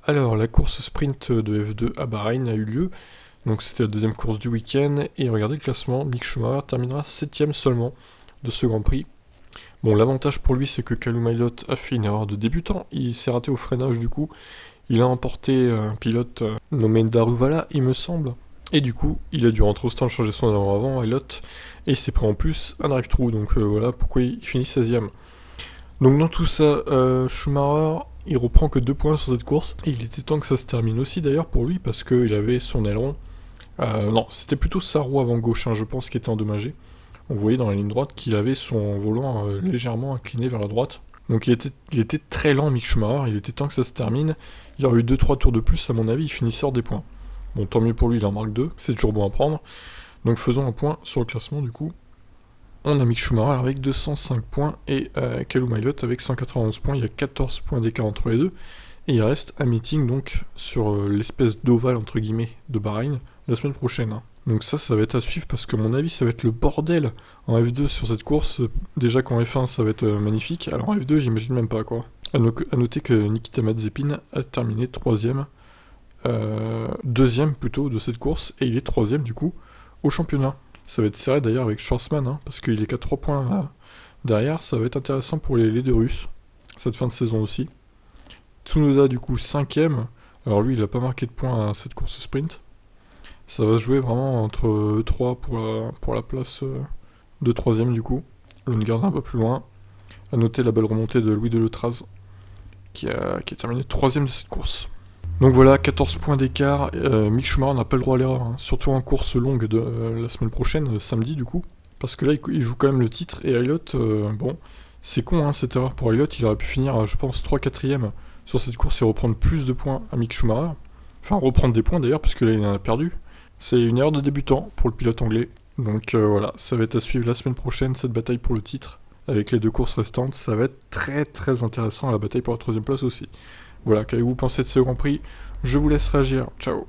Alors, la course sprint de F2 à Bahreïn a eu lieu. Donc, c'était la deuxième course du week-end. Et regardez le classement, Mick Schumacher terminera 7ème seulement de ce Grand Prix. Bon, l'avantage pour lui, c'est que Callum Ilott a fait une erreur de débutant. Il s'est raté au freinage du coup. Il a emporté un pilote nommé Daruvala, il me semble. Et du coup, il a dû rentrer au stand changer son avant Ilott. Et il s'est pris en plus un drive-through. Donc voilà pourquoi il finit 16ème. Donc dans tout ça, Schumacher, il reprend que 2 points sur cette course. Et il était temps que ça se termine aussi d'ailleurs pour lui, parce qu'il avait son aileron. Non, c'était plutôt sa roue avant gauche, hein, je pense, qui était endommagée. On voyait dans la ligne droite qu'il avait son volant légèrement incliné vers la droite. Donc il était très lent, Mick Schumacher, il était temps que ça se termine. Il y aurait eu 2-3 tours de plus, à mon avis, il finissait hors des points. Bon, tant mieux pour lui, il en marque 2, c'est toujours bon à prendre. Donc faisons un point sur le classement du coup. On a Mick Schumacher avec 205 points et Callum Ilott avec 191 points. Il y a 14 points d'écart entre les deux. Et il reste un meeting donc sur l'espèce d'ovale entre guillemets de Bahreïn la semaine prochaine, hein. Donc ça va être à suivre parce que à mon avis ça va être le bordel en F2 sur cette course. Déjà qu'en F1 ça va être magnifique, alors en F2 j'imagine même pas quoi. À noter que Nikita Mazepin a terminé 3ème, 2ème plutôt de cette course et il est 3ème du coup au championnat. Ça va être serré d'ailleurs avec Schwarzman, hein, parce qu'il est qu'à 3 points derrière, ça va être intéressant pour les deux Russes, cette fin de saison aussi. Tsunoda du coup 5ème, alors lui il a pas marqué de points à cette course sprint. Ça va se jouer vraiment entre eux 3 pour la place de 3ème du coup. Lundgaard un peu plus loin. A noter la belle remontée de Louis Deletraz qui a terminé 3ème de cette course. Donc voilà, 14 points d'écart. Mick Schumacher n'a pas le droit à l'erreur, hein, surtout en course longue de la semaine prochaine, samedi du coup. Parce que là, il joue quand même le titre. Et Ilott, bon, c'est con hein, cette erreur pour Ilott. Il aurait pu finir, je pense, 3-4ème sur cette course et reprendre plus de points à Mick Schumacher. Enfin, reprendre des points d'ailleurs, parce que là, il en a perdu. C'est une erreur de débutant pour le pilote anglais. Donc voilà, ça va être à suivre la semaine prochaine, cette bataille pour le titre. Avec les 2 courses restantes, ça va être très très intéressant, la bataille pour la 3ème place aussi. Voilà, qu'avez-vous pensé de ce Grand Prix? Je vous laisse réagir. Ciao.